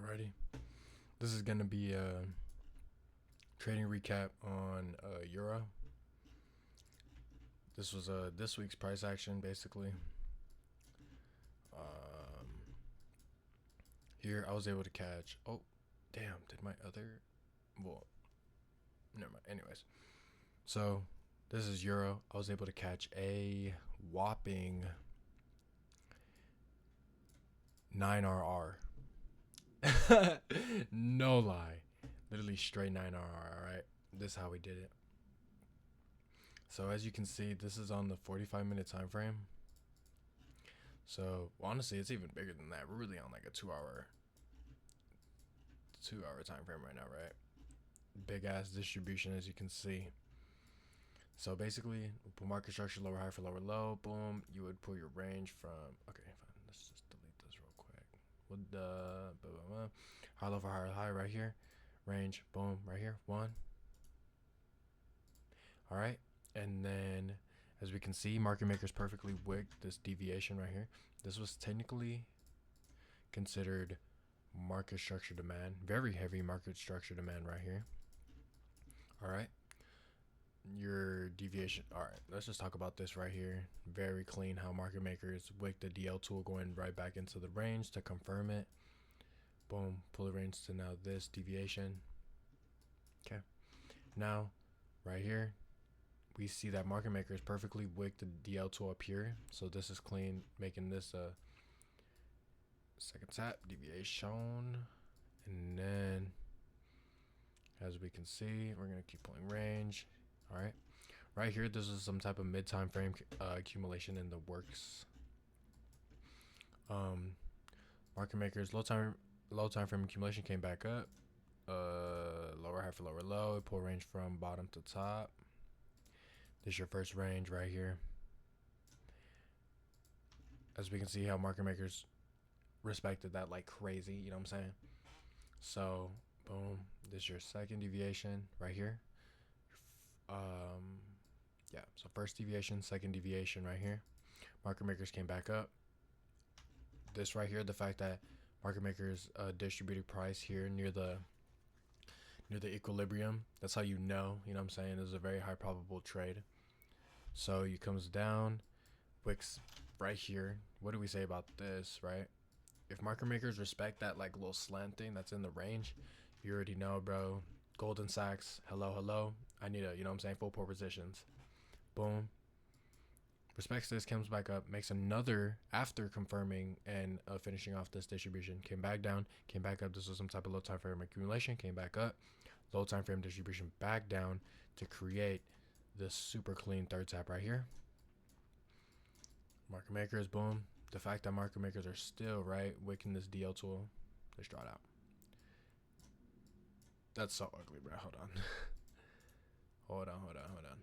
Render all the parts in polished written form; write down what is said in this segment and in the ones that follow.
Alrighty. This is gonna be a trading recap on Euro. This was this week's price action, basically. Um, Here I was able to catch. Oh, damn! Did my other? Well, never mind. Anyways, so this is Euro. I was able to catch a whopping 9RR. No lie, literally straight 9RR. All right, this is how we did it. So as you can see, this is on the 45-minute time frame. So honestly, it's even bigger than that. We're really on like a 2 hour time frame right now, right? Big ass distribution, as you can see. So basically, pull market structure, lower high for lower low. Boom. You would pull your range from. Okay, fine. Let's just delete this real quick. With the high low for higher high right here. Range. Boom. Right here. One. All right, and then as we can see, market makers perfectly wigged this deviation right here. This was technically considered market structure demand, very heavy market structure demand right here. All right, your deviation. All right, let's just talk about this right here. Very clean how market makers wigged the DL tool going right back into the range to confirm it. Boom, pull the range to now this deviation. Okay, now right here we see that market makers perfectly wigged the DL tool up here. So this is clean, making this a second tap deviation. And then as we can see, we're going to keep pulling range. All right. Right here, this is some type of mid time frame accumulation in the works. Market makers low time frame accumulation came back up. Lower high for lower low. Pull range from bottom to top. This is your first range right here. As we can see how market makers respected that like crazy, you know what I'm saying? So boom, this is your second deviation right here. Yeah, so first deviation, second deviation right here. Market makers came back up. This right here, the fact that market makers distributed price here near the equilibrium, that's how you know what I'm saying, this is a very high probable trade. So you comes down, wicks right here. What do we say about this, right? If market makers respect that like little slant thing that's in the range, you already know, bro. Golden Sachs, hello. I need a, you know what I'm saying, full port positions. Boom. Respects this, comes back up, makes another after confirming and finishing off this distribution. Came back down, came back up. This was some type of low time frame accumulation. Came back up, low time frame distribution back down to create this super clean third tap right here. Market makers, boom. The fact that market makers are still right wicking this DL tool, let's draw it out. That's so ugly, bro. Hold on. hold on.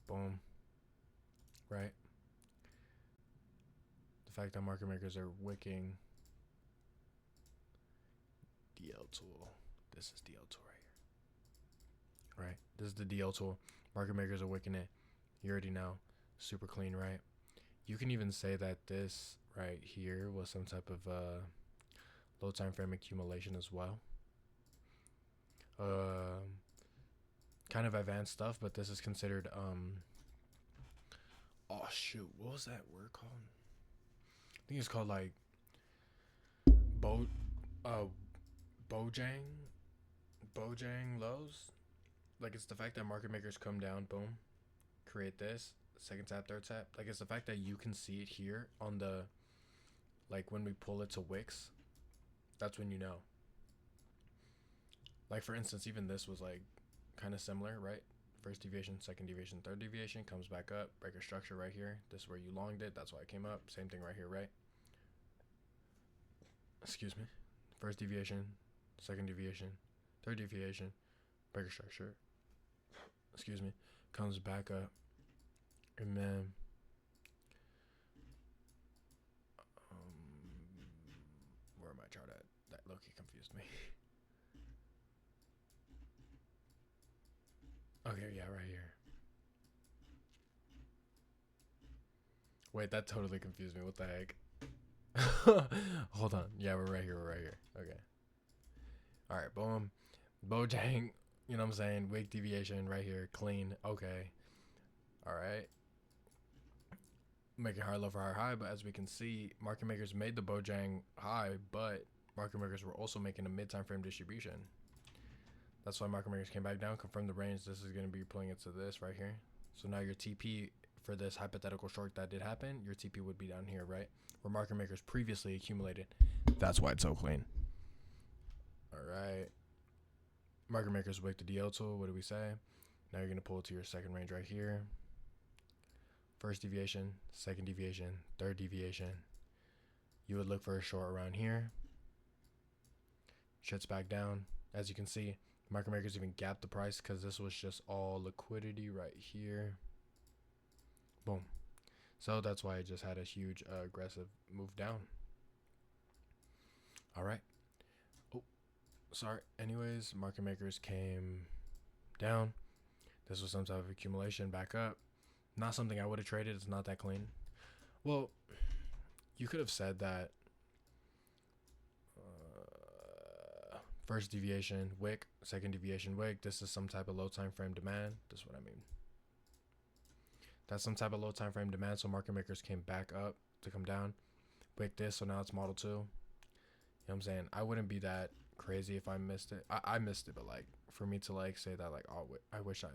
Boom. Right. The fact that market makers are wicking DL tool. This is DL tool right here. Right. This is the DL tool. Market makers are wicking it. You already know. Super clean, right? You can even say that this right here was some type of low time frame accumulation as well. Kind of advanced stuff, but this is considered oh shoot, what was that word called? I think it's called like Bo Bojang lows. Like it's the fact that market makers come down, boom, create this second tap, third tap. Like it's the fact that you can see it here on the, like when we pull it to wicks, that's when you know. Like for instance, even this was like kind of similar, right? First deviation, second deviation, third deviation, comes back up, breaker structure right here. This is where you longed it, that's why it came up. Same thing right here, right? Excuse me. First deviation, second deviation, third deviation, breaker structure. Excuse me. Comes back up. And then where my chart at? That Loki confused me. Okay, yeah, right here. Wait, that totally confused me. What the heck? Hold on. Yeah, we're right here. We're right here. Okay. All right. Boom. Bojang. You know what I'm saying? Wick deviation right here. Clean. Okay. All right. Making higher low for higher high, but as we can see, market makers made the Bojang high, but market makers were also making a mid time frame distribution. That's why market makers came back down, confirmed the range. This is going to be pulling it to this right here. So now your TP for this hypothetical short that did happen, your TP would be down here, right? Where market makers previously accumulated. That's why it's so clean. All right. Market makers wick the DL tool. What do we say? Now you're going to pull it to your second range right here. First deviation, second deviation, third deviation. You would look for a short around here. Shits back down. As you can see, market makers even gapped the price because this was just all liquidity right here. Boom. So that's why it just had a huge aggressive move down. All right. Oh, sorry. Anyways, market makers came down. This was some type of accumulation back up. Not something I would have traded. It's not that clean. Well, you could have said that first deviation wick, second deviation wick. This is some type of low time frame demand. That's what I mean. That's some type of low time frame demand. So market makers came back up to come down. Wick this. So now it's model 2. You know what I'm saying? I wouldn't be that crazy if I missed it. I missed it, but like for me to like say that like, oh, I wish I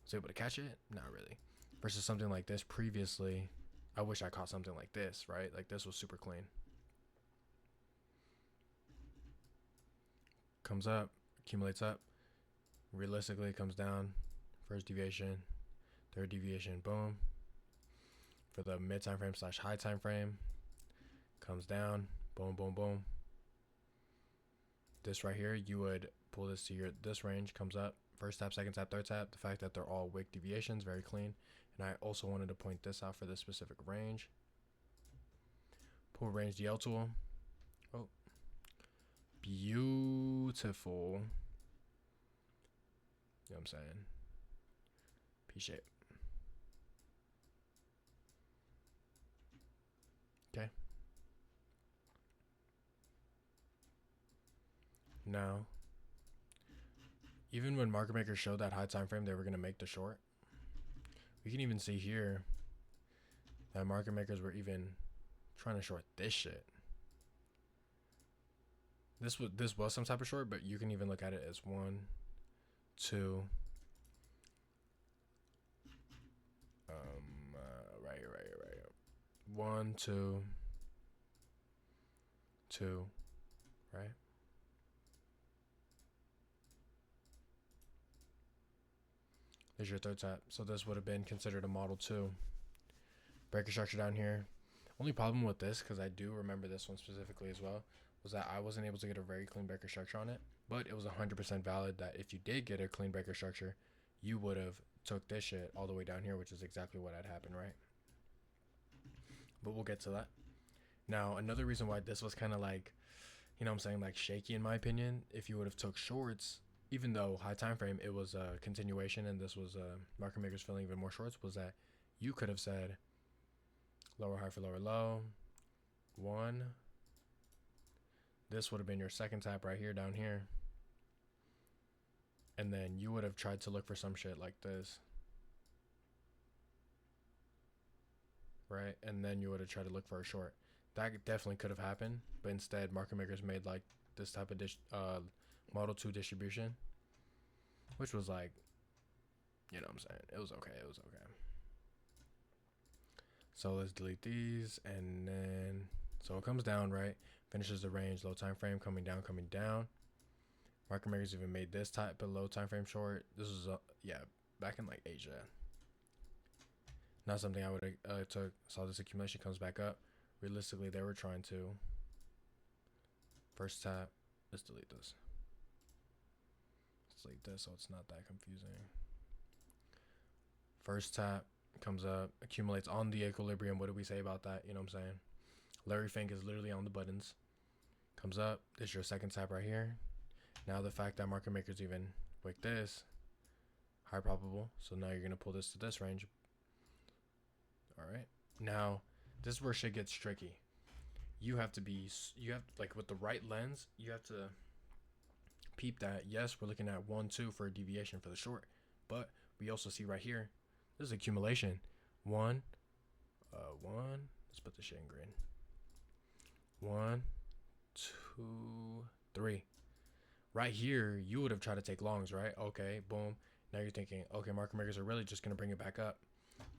was able to catch it. Not really. Versus something like this previously, I wish I caught something like this, right? Like this was super clean. Comes up, accumulates up, realistically comes down. First deviation, third deviation, boom. For the mid time frame / high time frame, comes down, boom, boom, boom. This right here, you would pull this to your this range, comes up, first tap, second tap, third tap. The fact that they're all wick deviations, very clean. And I also wanted to point this out for this specific range. Pull range DL tool. Oh, beautiful. You know what I'm saying? P shape. Okay. Now, even when market makers showed that high time frame they were going to make the short, we can even see here that market makers were even trying to short this shit. This was some type of short, but you can even look at it as 1, 2. Right here. 1, 2, 2, right? There's your third tap. So this would have been considered a model 2. Breaker structure down here. Only problem with this, because I do remember this one specifically as well, was that I wasn't able to get a very clean breaker structure on it. But it was 100% valid that if you did get a clean breaker structure, you would have took this shit all the way down here, which is exactly what had happened, right? But we'll get to that. Now, another reason why this was kind of like, you know what I'm saying, like shaky in my opinion, if you would have took shorts, even though high time frame, it was a continuation and this was market makers filling even more shorts, was that you could have said lower high for lower low, 1. This would have been your second tap right here, down here. And then you would have tried to look for some shit like this. Right? And then you would have tried to look for a short. That definitely could have happened. But instead, market makers made like this type of model 2 distribution. Which was like, you know what I'm saying? It was okay. It was okay. So let's delete these. And then, so it comes down, right? Finishes the range, low time frame, coming down, coming down. Market makers even made this type of low time frame short. This was, yeah, back in like Asia. Not something I would have took. Saw this accumulation comes back up. Realistically, they were trying to. First tap. Let's delete this. Let's delete this so it's not that confusing. First tap comes up, accumulates on the equilibrium. What do we say about that? You know what I'm saying? Larry Fink is literally on the buttons. Comes up. This is your second tap right here. Now the fact that market makers even wick this, high probable. So now you're going to pull this to this range. All right. Now, this is where shit gets tricky. you have to be, you have, like, with the right lens, you have to peep that, yes, we're looking at 1 2 for a deviation for the short, but we also see right here, this is accumulation. One, let's put the shit in green. 1 2 3. Right here, you would have tried to take longs, right? Okay, boom. Now you're thinking, okay, market makers are really just going to bring it back up.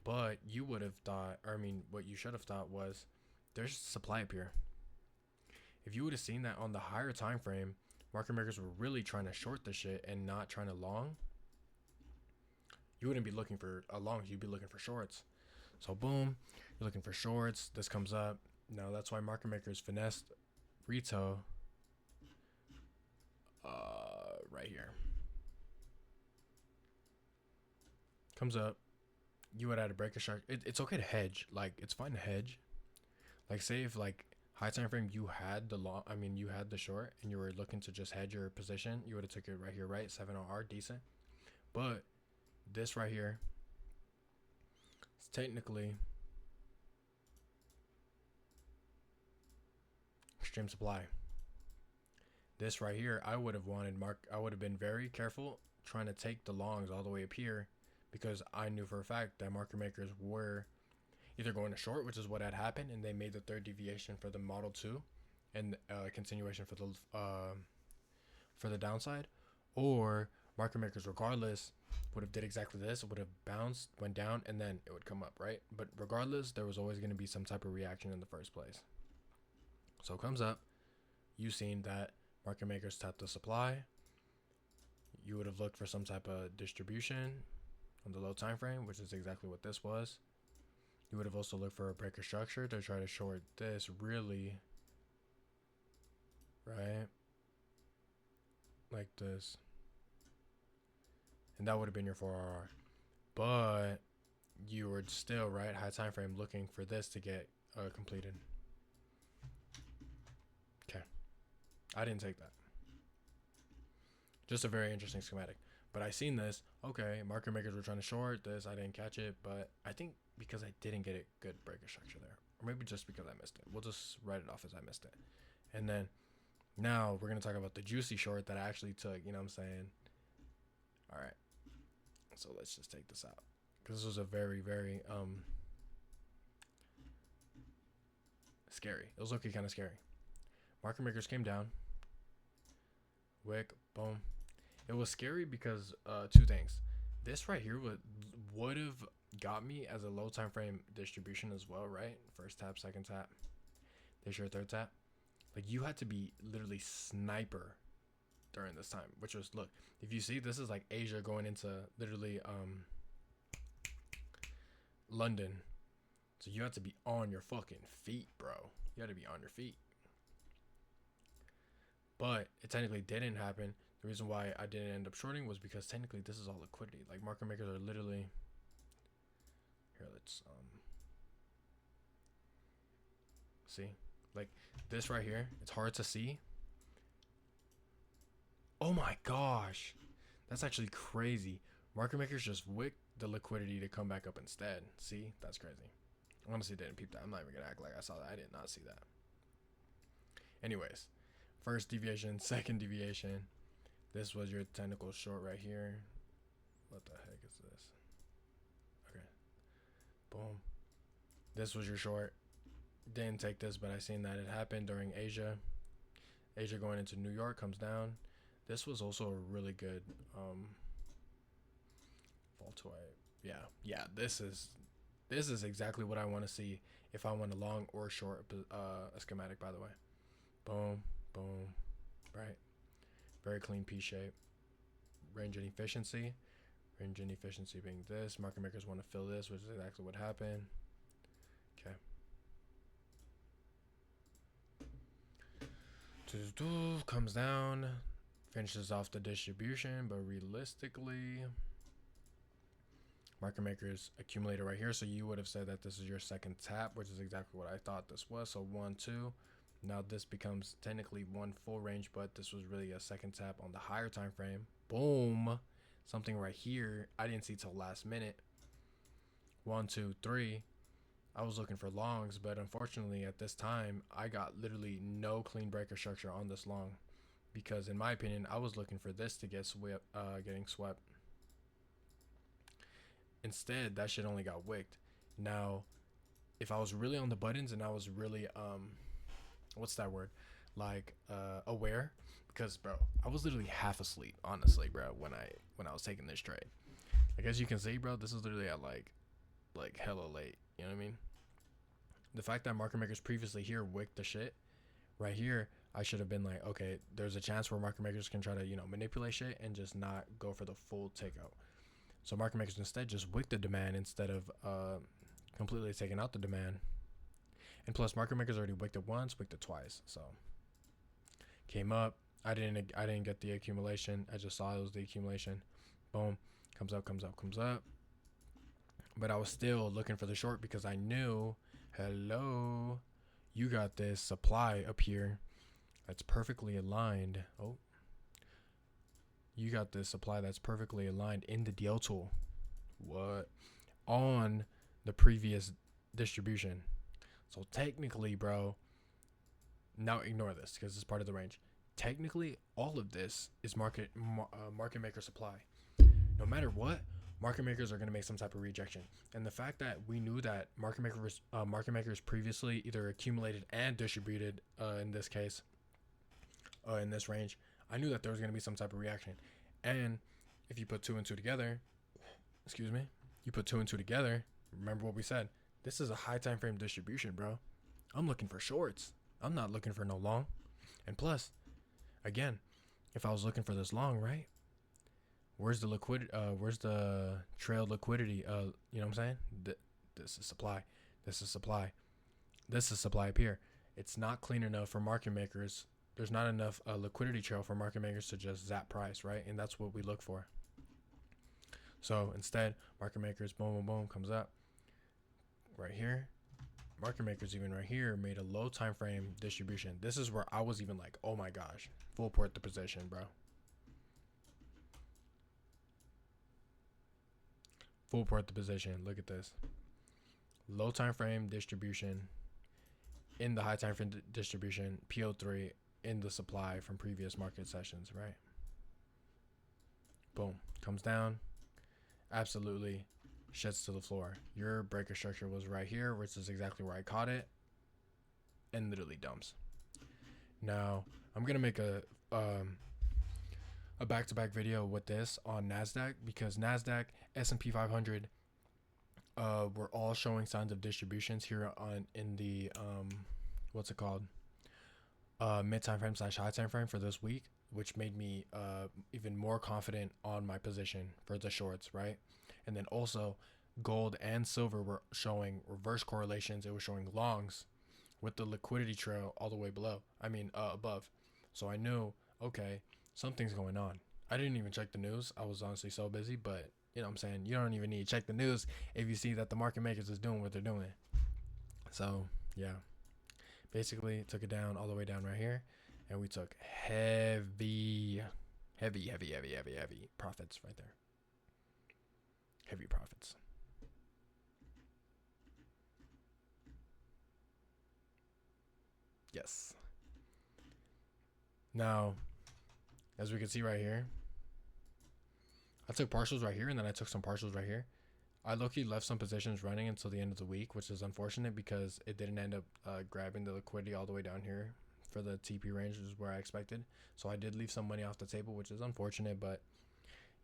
But you would have thought, or I mean, what you should have thought was, there's supply up here. If you would have seen that on the higher time frame, market makers were really trying to short the shit and not trying to long, you wouldn't be looking for a long, you'd be looking for shorts. So boom, you're looking for shorts. This comes up. Now that's why market makers finessed Rito right here. Comes up. You would add a breaker structure. It's okay to hedge. Like, it's fine to hedge. Like, say if, like, high time frame you had the long, I mean, you had the short and you were looking to just hedge your position, you would have took it right here, right? 7R, decent. But this right here, it's technically extreme supply. This right here, I would have been very careful trying to take the longs all the way up here, because I knew for a fact that market makers were either going to short, which is what had happened, and they made the third deviation for the Model 2 and continuation for the downside, or market makers regardless would have did exactly this. It would have bounced, went down, and then it would come up, right? But regardless, there was always going to be some type of reaction in the first place. So it comes up, you seen that market makers tap the supply, you would have looked for some type of distribution on the low time frame, which is exactly what this was. You would have also looked for a breaker structure to try to short this, really, right? Like this. And that would have been your 4RR. But you were still, right, high time frame, looking for this to get completed. Okay. I didn't take that. Just a very interesting schematic. But I seen this. Okay, market makers were trying to short this. I didn't catch it, but I think because I didn't get a good breaker structure there, or maybe just because I missed it. We'll just write it off as I missed it. And then now we're gonna talk about the juicy short that I actually took. You know what I'm saying? All right. So let's just take this out, because this was a very, very scary. It was looking kind of scary. Market makers came down. Wick, boom. It was scary because two things. This right here would have got me as a low time frame distribution as well, right? First tap, second tap. There's your third tap. Like, you had to be literally sniper during this time, which was, look, if you see, this is like Asia going into literally London. So you had to be on your fucking feet, bro. You had to be on your feet. But it technically didn't happen. The reason why I didn't end up shorting was because technically this is all liquidity. Like, market makers are literally here. Let's see, like this right here. It's hard to see. Oh my gosh, that's actually crazy. Market makers just wicked the liquidity to come back up instead. See, that's crazy. I honestly didn't peep that. I'm not even gonna act like I saw that. I did not see that. Anyways, first deviation, second deviation. This was your technical short right here. What the heck is this? Okay. Boom. This was your short. Didn't take this, but I seen that it happened during Asia. Asia going into New York comes down. This was also a really good fall to yeah. This is exactly what I want to see if I want a long or short a schematic, by the way. Boom, boom, right. Very clean P shape. Range and efficiency. Range and efficiency being this. Market makers want to fill this, which is exactly what happened. Okay. Comes down. Finishes off the distribution, but realistically, market makers accumulated right here. So you would have said that this is your second tap, which is exactly what I thought this was. So 1 2. Now this becomes technically one full range, but this was really a second tap on the higher time frame. Boom. Something right here I didn't see till last minute. 1 2 3. I was looking for longs, but unfortunately at this time I got literally no clean breaker structure on this long, because in my opinion I was looking for this to get getting swept. Instead, that shit only got wicked. Now, if I was really on the buttons and I was really what's that word, like aware, because bro, I was literally half asleep honestly, bro, when I was taking this trade. Like as you can see, bro, this is literally at like hella late. You know what I mean? The fact that market makers previously here wicked the shit right here, I should have been like, okay, there's a chance where market makers can try to, you know, manipulate shit and just not go for the full takeout. So market makers instead just wicked the demand instead of completely taking out the demand. And plus, market makers already wicked it once, wicked it twice. So came up. I didn't get the accumulation. I just saw it was the accumulation. Boom, comes up, comes up, comes up. But I was still looking for the short because I knew, hello, you got this supply up here that's perfectly aligned. Oh, you got this supply that's perfectly aligned in the DL tool. What? On the previous distribution. So technically, bro, now ignore this because it's part of the range. Technically, all of this is market maker supply. No matter what, market makers are going to make some type of rejection. And the fact that we knew that market makers previously either accumulated and distributed, in this case, in this range, I knew that there was going to be some type of reaction. And if you put two and two together, excuse me, you put two and two together, remember what we said. This is a high time frame distribution, bro. I'm looking for shorts. I'm not looking for no long. And plus, again, if I was looking for this long, right? Where's the liquidity? Where's the trailed liquidity? You know what I'm saying? This is supply. This is supply. This is supply up here. It's not clean enough for market makers. There's not enough liquidity trail for market makers to just zap price, right? And that's what we look for. So instead, market makers, boom, boom, boom, comes up right here. Market makers even right here made a low time frame distribution. This is where I was even like, oh my gosh, full port the position, bro. Full port the position. Look at this. Low time frame distribution in the high time frame distribution, PO3 in the supply from previous market sessions, right? Boom, comes down, absolutely sheds to the floor. Your breaker structure was right here, which is exactly where I caught it, and literally dumps. Now I'm gonna make a back-to-back video with this on NASDAQ, because NASDAQ, S&P 500 were all showing signs of distributions here on in the what's it called, mid time frame / high time frame for this week, which made me even more confident on my position for the shorts, right? And then also gold and silver were showing reverse correlations. It was showing longs with the liquidity trail all the way above. So I knew, okay, something's going on. I didn't even check the news. I was honestly so busy, but you know what I'm saying? You don't even need to check the news if you see that the market makers is doing what they're doing. So yeah, basically took it down all the way down right here, and we took heavy profits right there. Heavy profits. Yes. Now, as we can see right here, I took partials right here, and then I took some partials right here. I low-key left some positions running until the end of the week, which is unfortunate because it didn't end up grabbing the liquidity all the way down here for the TP range, which is where I expected. So I did leave some money off the table, which is unfortunate, but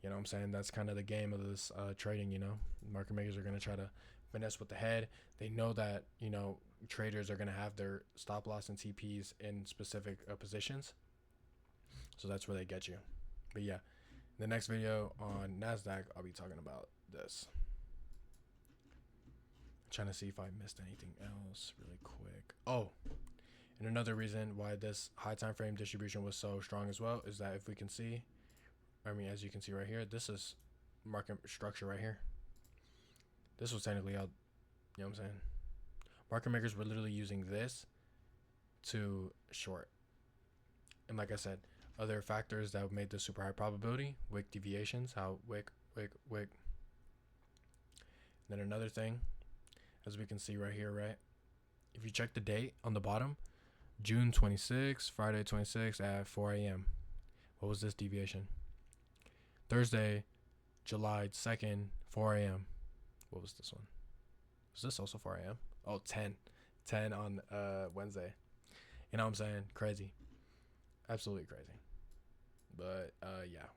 you know what I'm saying? That's kind of the game of this trading, you know? Market makers are going to try to finesse with the head. They know that, you know, traders are going to have their stop loss and TPs in specific positions. So that's where they get you. But yeah, the next video on NASDAQ, I'll be talking about this. I'm trying to see if I missed anything else really quick. Oh, and another reason why this high time frame distribution was so strong as well is that if we can see, as you can see right here, this is market structure right here. This was technically out, you know what I'm saying? Market makers were literally using this to short. And like I said, other factors that made this super high probability, wick deviations, how wick. Then another thing, as we can see right here, right? If you check the date on the bottom, June 26th, Friday 26th at 4 a.m. What was this deviation? Thursday, July 2nd, 4 a.m. What was this one? Was this also 4 a.m.? Oh, 10. 10 on Wednesday. You know what I'm saying? Crazy. Absolutely crazy. But yeah.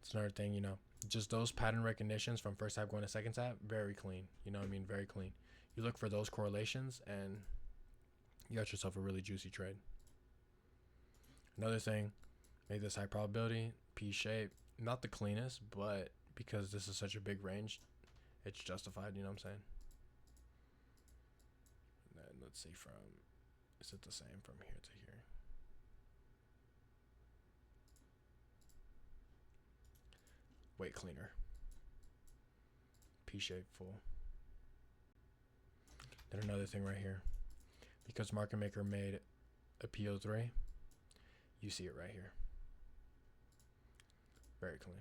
It's another thing, you know. Just those pattern recognitions from first tab going to second tab, very clean. You know what I mean? Very clean. You look for those correlations and you got yourself a really juicy trade. Another thing, make this high probability, P shape. Not the cleanest, but because this is such a big range, it's justified, you know what I'm saying? And then let's see is it the same from here to here? Way cleaner. P shape full. Then another thing right here. Because market maker made a PO3, you see it right here. Very clean.